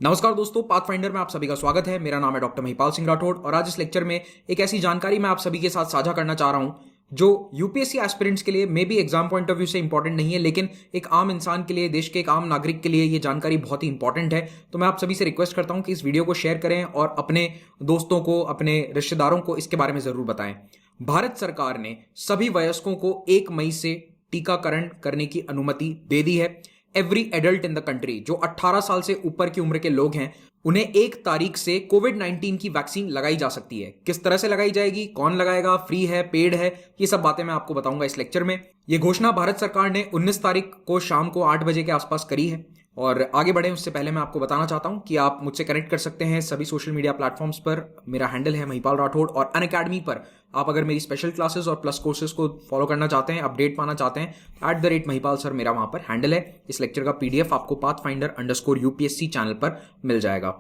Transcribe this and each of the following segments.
नमस्कार दोस्तों, पाथफाइंडर में आप सभी का स्वागत है। मेरा नाम है डॉक्टर महिपाल सिंह राठौड़ और आज इस लेक्चर में एक ऐसी जानकारी मैं आप सभी के साथ साझा करना चाह रहा हूं जो यूपीएससी एस्पिरेंट्स के लिए may be exam point of view से इंपॉर्टेंट नहीं है, लेकिन एक आम इंसान के लिए, देश के एक आम नागरिक के लिए ये जानकारी बहुत ही इंपॉर्टेंट है। तो मैं आप सभी से रिक्वेस्ट करता हूं कि इस वीडियो को शेयर करें और अपने दोस्तों को, अपने रिश्तेदारों को इसके बारे में जरूर बताएं। भारत सरकार ने सभी वयस्कों को 1 मई से टीकाकरण करने की अनुमति दे दी है। Every adult in the country जो 18 साल से ऊपर की उम्र के लोग हैं, उन्हें 1 तारीख से कोविड-19 की वैक्सीन लगाई जा सकती है। किस तरह से लगाई जाएगी, कौन लगाएगा, फ्री है, पेड है, ये सब बातें मैं आपको बताऊंगा इस लेक्चर में। यह घोषणा भारत सरकार ने 19 तारीख को शाम को 8 बजे के आसपास करी है। और आगे बढ़े उससे पहले मैं आपको बताना चाहता हूं कि आप मुझसे कनेक्ट कर सकते हैं सभी सोशल मीडिया प्लेटफॉर्म्स पर। मेरा हैंडल है महिपाल राठौड़ और अनअकैडमी पर आप अगर मेरी स्पेशल क्लासेस और प्लस कोर्सेज को फॉलो करना चाहते हैं, अपडेट पाना चाहते हैं, @महिपाल सर मेरा वहां पर हैंडल है। इस लेक्चर का पीडीएफ आपको pathfinder_UPSC चैनल पर मिल जाएगा।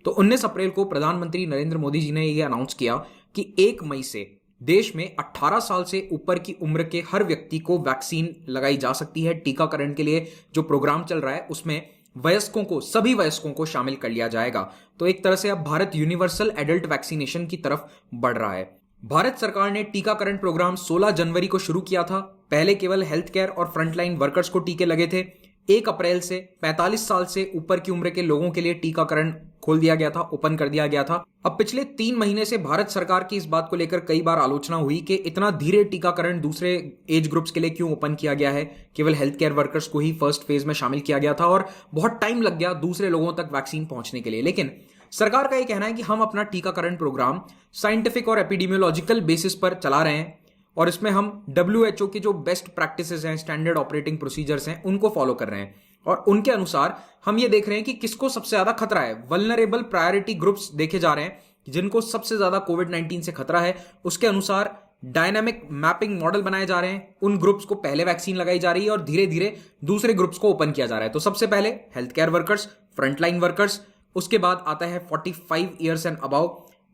तो 19 अप्रैल को प्रधानमंत्री नरेंद्र मोदी जी ने यह अनाउंस किया कि 1 मई से देश में 18 साल से ऊपर की उम्र के हर व्यक्ति को वैक्सीन लगाई जा सकती है। टीकाकरण के लिए जो प्रोग्राम चल रहा है उसमें वयस्कों को, सभी वयस्कों को शामिल कर लिया जाएगा। तो एक तरह से अब भारत यूनिवर्सल एडल्ट वैक्सीनेशन की तरफ बढ़ रहा है। भारत सरकार ने टीकाकरण प्रोग्राम 16 जनवरी को शुरू किया था। पहले केवल हेल्थ केयर और फ्रंटलाइन वर्कर्स को टीके लगे थे। 1 अप्रैल से 45 साल से ऊपर की उम्र के लोगों के लिए टीकाकरण खोल दिया गया था, ओपन कर दिया गया था। अब पिछले 3 महीने से भारत सरकार की इस बात को लेकर कई बार आलोचना हुई कि इतना धीरे टीकाकरण दूसरे एज ग्रुप्स के लिए क्यों ओपन किया गया है। केवल हेल्थ केयर वर्कर्स को ही फर्स्ट फेज में शामिल किया गया था और बहुत टाइम लग गया दूसरे लोगों तक वैक्सीन पहुंचने के लिए। लेकिन सरकार का यह कहना है कि हम अपना टीकाकरण प्रोग्राम साइंटिफिक और एपिडेमियोलॉजिकल बेसिस पर चला रहे हैं और इसमें हम WHO की जो बेस्ट प्रैक्टिसेस हैं, स्टैंडर्ड ऑपरेटिंग प्रोसीजर्स हैं, उनको फॉलो कर रहे हैं। और उनके अनुसार हम ये देख रहे हैं कि किसको सबसे ज्यादा खतरा है। वल्नरेबल प्रायोरिटी ग्रुप्स देखे जा रहे हैं जिनको सबसे ज्यादा कोविड-19 से खतरा है। उसके अनुसार डायनामिक मैपिंग मॉडल बनाए जा रहे हैं। उन ग्रुप्स को पहले वैक्सीन लगाई जा रही है और धीरे धीरे दूसरे ग्रुप्स को ओपन किया जा रहा है। तो सबसे पहले health care workers, frontline workers, उसके बाद आता है 45 ईयर्स एंड अबव,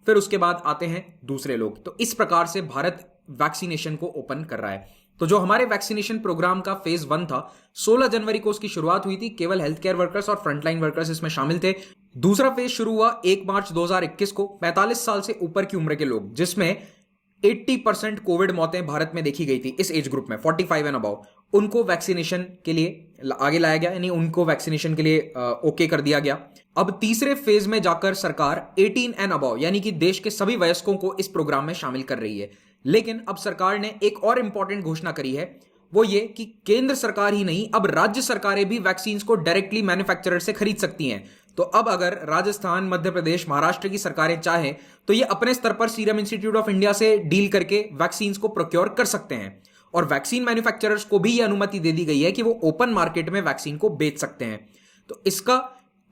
फिर उसके बाद आते हैं दूसरे लोग। तो इस प्रकार से भारत वैक्सीनेशन को ओपन कर रहा है। तो जो हमारे वैक्सीनेशन प्रोग्राम का फेज 1 था, 16 जनवरी को उसकी शुरुआत हुई थी। केवल हेल्थ केयर वर्कर्स और फ्रंटलाइन वर्कर्स इसमें शामिल थे। दूसरा फेज शुरू हुआ 1 मार्च 2021 को। 45 साल से ऊपर की उम्र के लोग, जिसमें 80% कोविड मौतें भारत में देखी गई थी इस एज ग्रुप में, 45 एंड अबव, उनको वैक्सीनेशन के लिए आगे लाया गया, यानी उनको वैक्सीनेशन के लिए ओके कर दिया गया। अब तीसरे फेज में जाकर सरकार 18 एंड अबव यानी कि देश के सभी वयस्कों को इस प्रोग्राम में शामिल कर रही है। लेकिन अब सरकार ने एक और इंपॉर्टेंट घोषणा करी है, वो ये कि केंद्र सरकार ही नहीं, अब राज्य सरकारें भी वैक्सीन को डायरेक्टली मैन्युफैक्चरर से खरीद सकती हैं। तो अब अगर राजस्थान, मध्य प्रदेश, महाराष्ट्र की सरकारें चाहें तो ये अपने स्तर पर सीरम इंस्टीट्यूट ऑफ इंडिया से डील करके वैक्सीन को प्रोक्योर कर सकते हैं। और वैक्सीन मैन्युफैक्चरर्स को भी यह अनुमति दे दी गई है कि वो ओपन मार्केट में वैक्सीन को बेच सकते हैं। तो इसका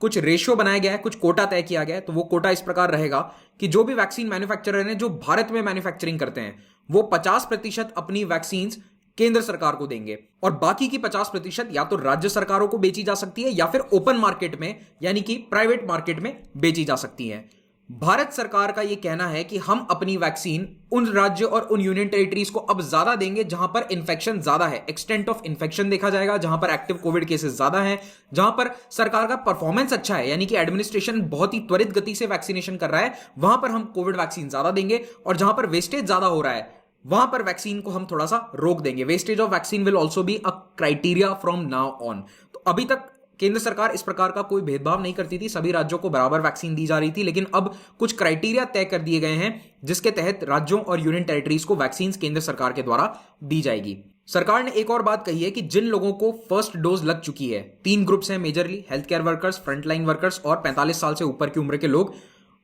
कुछ रेशियो बनाया गया है, कुछ कोटा तय किया गया है। तो वो कोटा इस प्रकार रहेगा कि जो भी वैक्सीन मैन्युफैक्चरर हैं जो भारत में मैन्युफैक्चरिंग करते हैं, वो 50% अपनी वैक्सीन केंद्र सरकार को देंगे और बाकी की 50% या तो राज्य सरकारों को बेची जा सकती है या फिर ओपन मार्केट में, यानी कि प्राइवेट मार्केट में बेची जा सकती है। भारत सरकार का यह कहना है कि हम अपनी वैक्सीन उन राज्य और उन यूनियन टेरिटरीज को अब ज्यादा देंगे जहां पर इन्फेक्शन ज्यादा है, एक्सटेंट ऑफ इन्फेक्शन देखा जाएगा, जहां पर एक्टिव कोविड केसेस ज्यादा हैं, जहां पर सरकार का परफॉर्मेंस अच्छा है, यानी कि एडमिनिस्ट्रेशन बहुत ही त्वरित गति से वैक्सीनेशन कर रहा है, वहां पर हम कोविड वैक्सीन ज्यादा देंगे। और जहां पर वेस्टेज ज्यादा हो रहा है वहां पर वैक्सीन को हम थोड़ा सा रोक देंगे। Wastage of vaccine will also be a criteria from now on. तो अभी तक केंद्र सरकार इस प्रकार का कोई भेदभाव नहीं करती थी, सभी राज्यों को बराबर वैक्सीन दी जा रही थी। लेकिन अब कुछ क्राइटेरिया तय कर दिए गए हैं जिसके तहत राज्यों और यूनियन टेरिटरीज को वैक्सीन केंद्र सरकार के द्वारा दी जाएगी। सरकार ने एक और बात कही है कि जिन लोगों को फर्स्ट डोज लग चुकी है, 3 ग्रुप्स हैं majorly, health care workers, frontline workers और 45 साल से ऊपर की उम्र के लोग,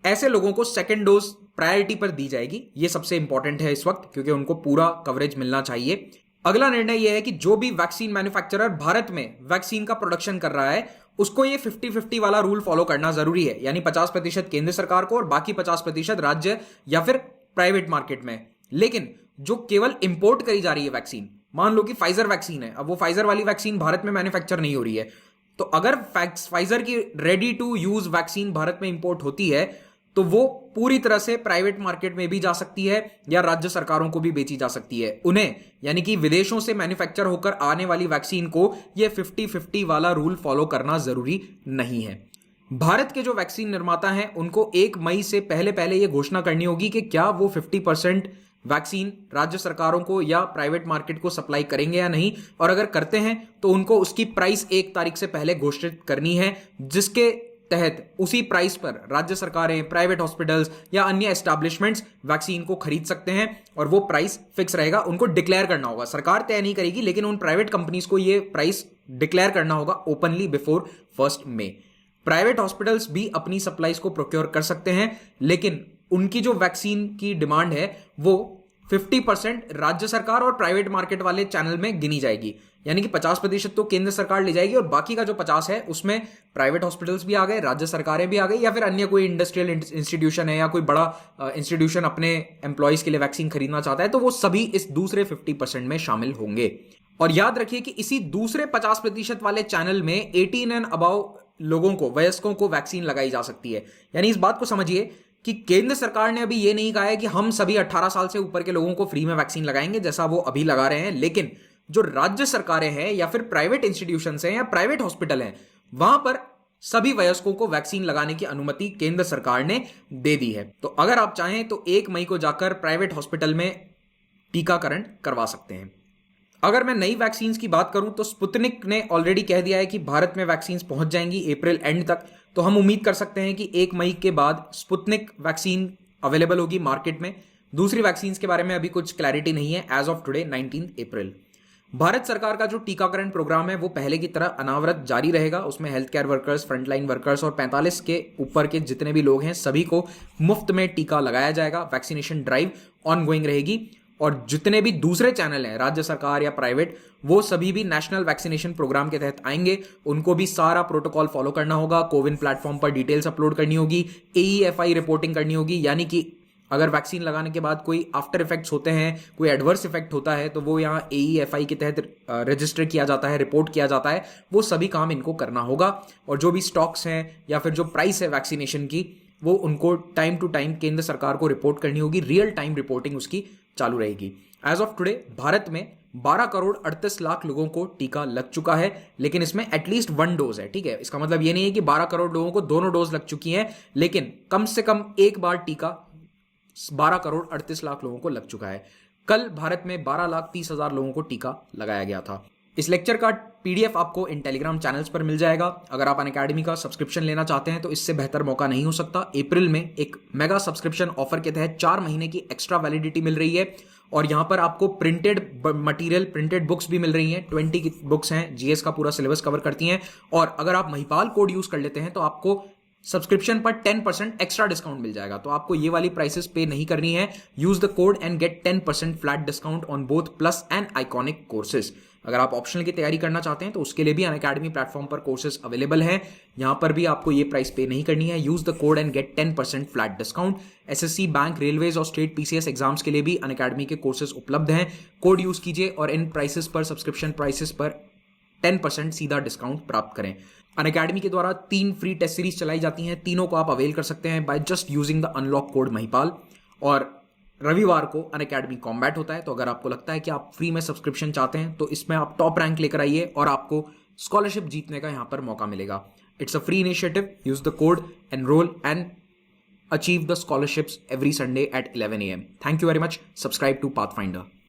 ऐसे लोगों को सेकेंड डोज प्रायोरिटी पर दी जाएगी। ये सबसे इंपॉर्टेंट है इस वक्त, क्योंकि उनको पूरा कवरेज मिलना चाहिए। अगला निर्णय यह है कि जो भी वैक्सीन मैन्युफैक्चरर भारत में वैक्सीन का प्रोडक्शन कर रहा है उसको ये 50-50 वाला रूल फॉलो करना जरूरी है, यानी 50% केंद्र सरकार को और बाकी 50% राज्य या फिर प्राइवेट मार्केट में। लेकिन जो केवल इंपोर्ट करी जा रही है वैक्सीन, मान लो कि फाइजर वैक्सीन है, अब वो फाइजर वाली वैक्सीन भारत में मैन्युफैक्चर नहीं हो रही है, तो अगर फाइजर की ready to use vaccine Bharat में इंपोर्ट होती है तो वो पूरी तरह से प्राइवेट मार्केट में भी जा सकती है या राज्य सरकारों को भी बेची जा सकती है। उन्हें, यानी कि विदेशों से मैन्युफैक्चर होकर आने वाली वैक्सीन को ये 50-50 वाला रूल फॉलो करना जरूरी नहीं है। भारत के जो वैक्सीन निर्माता हैं उनको 1 मई से पहले पहले ये घोषणा करनी होगी कि क्या वो 50% वैक्सीन राज्य सरकारों को या प्राइवेट मार्केट को सप्लाई करेंगे या नहीं, और अगर करते हैं तो उनको उसकी प्राइस 1 तारीख से पहले घोषित करनी है, जिसके तहत उसी प्राइस पर राज्य सरकारें, प्राइवेट हॉस्पिटल्स या अन्य एस्टैब्लिशमेंट्स वैक्सीन को खरीद सकते हैं और वो प्राइस फिक्स रहेगा। उनको डिक्लेयर करना होगा, सरकार तय नहीं करेगी, लेकिन उन प्राइवेट कंपनीज को ये प्राइस डिक्लेयर करना होगा ओपनली बिफोर 1 मई। प्राइवेट हॉस्पिटल्स भी अपनी सप्लाईज को प्रोक्योर कर सकते हैं, लेकिन उनकी जो वैक्सीन की डिमांड है वो 50% राज्य सरकार और प्राइवेट मार्केट वाले चैनल में गिनी जाएगी। यानी कि 50% तो केंद्र सरकार ले जाएगी और बाकी का जो 50 है उसमें प्राइवेट हॉस्पिटल्स भी आ गए, राज्य सरकारें भी आ गई, या फिर अन्य कोई इंडस्ट्रियल इंस्टीट्यूशन है या कोई बड़ा इंस्टीट्यूशन अपने एम्प्लॉयज के लिए वैक्सीन खरीदना चाहता है, तो वो सभी इस दूसरे 50% में शामिल होंगे। और याद रखिए कि इसी दूसरे 50% वाले चैनल में 18 एंड अबव लोगों को, वयस्कों को वैक्सीन लगाई जा सकती है। यानी इस बात को समझिए कि केंद्र सरकार ने अभी ये नहीं कहा है कि हम सभी 18 साल से ऊपर के लोगों को फ्री में वैक्सीन लगाएंगे, जैसा वो अभी लगा रहे हैं, लेकिन जो राज्य सरकारें हैं या फिर प्राइवेट इंस्टीट्यूशंस हैं या प्राइवेट हॉस्पिटल हैं, वहां पर सभी वयस्कों को वैक्सीन लगाने की अनुमति केंद्र सरकार ने दे दी है। तो अगर आप चाहें तो 1 मई को जाकर प्राइवेट हॉस्पिटल में टीकाकरण करवा सकते हैं। अगर मैं नई वैक्सीन की बात करूं तो स्पुतनिक ने ऑलरेडी कह दिया है कि भारत में वैक्सीन पहुंच जाएंगी अप्रैल एंड तक, तो हम उम्मीद कर सकते हैं कि 1 मई के बाद स्पुतनिक वैक्सीन अवेलेबल होगी मार्केट में। दूसरी वैक्सीन के बारे में अभी कुछ क्लैरिटी नहीं है एज ऑफ टुडे 19 अप्रैल। भारत सरकार का जो टीकाकरण प्रोग्राम है वो पहले की तरह अनावरत जारी रहेगा। उसमें health care workers, frontline workers और 45 के ऊपर के जितने भी लोग हैं सभी को मुफ्त में टीका लगाया जाएगा। वैक्सीनेशन ड्राइव ऑनगोइंग रहेगी और जितने भी दूसरे चैनल हैं राज्य सरकार या प्राइवेट, वो सभी भी नेशनल वैक्सीनेशन प्रोग्राम के तहत आएंगे। उनको भी सारा प्रोटोकॉल फॉलो करना होगा, कोविन प्लेटफॉर्म पर डिटेल्स अपलोड करनी होगी, AEFI रिपोर्टिंग करनी होगी। यानी कि अगर वैक्सीन लगाने के बाद कोई आफ्टर इफेक्ट्स होते हैं, कोई एडवर्स इफेक्ट होता है, तो वो यहाँ AEFI के तहत रजिस्टर किया जाता है, रिपोर्ट किया जाता है। वो सभी काम इनको करना होगा। और जो भी स्टॉक्स हैं या फिर जो प्राइस है वैक्सीनेशन की, वो उनको टाइम टू टाइम केंद्र सरकार को रिपोर्ट करनी होगी। रियल टाइम रिपोर्टिंग उसकी चालू रहेगी। एज ऑफ टुडे भारत में 12 करोड़ 38 लाख लोगों को टीका लग चुका है, लेकिन इसमें एटलीस्ट 1 डोज है। ठीक है, इसका मतलब ये नहीं है कि 12 करोड़ लोगों को दोनों डोज लग चुकी हैं, लेकिन कम से कम एक बार टीका 12 करोड़ 38 लाख लोगों को लग चुका है। कल भारत में 12,30,000 लोगों को टीका लगाया गया था। इस लेक्चर का PDF आपको इन टेलीग्राम चैनल्स पर मिल जाएगा। अगर आप अनअकैडमी का सब्सक्रिप्शन लेना चाहते हैं तो इससे बेहतर मौका नहीं हो सकता। अप्रैल में एक मेगा सब्सक्रिप्शन ऑफर के तहत 4 महीने की एक्स्ट्रा वैलिडिटी मिल रही है और यहां पर आपको प्रिंटेड मटेरियल, प्रिंटेड बुक्स भी मिल रही हैं। 20 की बुक्स हैं, GS का पूरा सिलेबस कवर करती हैं। और अगर आप महिपाल कोड यूज कर लेते हैं तो आपको सब्सक्रिप्शन पर 10% एक्स्ट्रा डिस्काउंट मिल जाएगा। तो आपको ये वाली प्राइसेस पे नहीं करनी है। Use the code and get 10% flat discount on both plus and iconic courses. अगर आप ऑप्शनल की तैयारी करना चाहते हैं तो उसके लिए भी अनअकैडमी प्लेटफॉर्म पर कोर्सेज अवेलेबल हैं। यहां पर भी आपको ये प्राइस पे नहीं करनी है। Use the code and get 10% flat discount. SSC, bank, railways और स्टेट PCS एग्जाम्स के लिए भी अनअकैडमी के कोर्सेज उपलब्ध हैं। कोड यूज कीजिए और इन प्राइसेस पर, सब्सक्रिप्शन प्राइसेस पर 10% सीधा डिस्काउंट प्राप्त करें। अनअकैडमी के द्वारा 3 फ्री टेस्ट सीरीज चलाई जाती हैं। तीनों को आप अवेल कर सकते हैं by just using the unlock code Mahipal. और रविवार को अनअकैडमी कॉम्बैट होता है, तो अगर आपको लगता है कि आप फ्री में सब्सक्रिप्शन चाहते हैं तो इसमें आप टॉप रैंक लेकर आइए और आपको स्कॉलरशिप जीतने का यहां पर मौका मिलेगा। It's a free initiative. Use the code, enrol and achieve the scholarships every Sunday at 11 AM. Thank you very much. Subscribe to Pathfinder.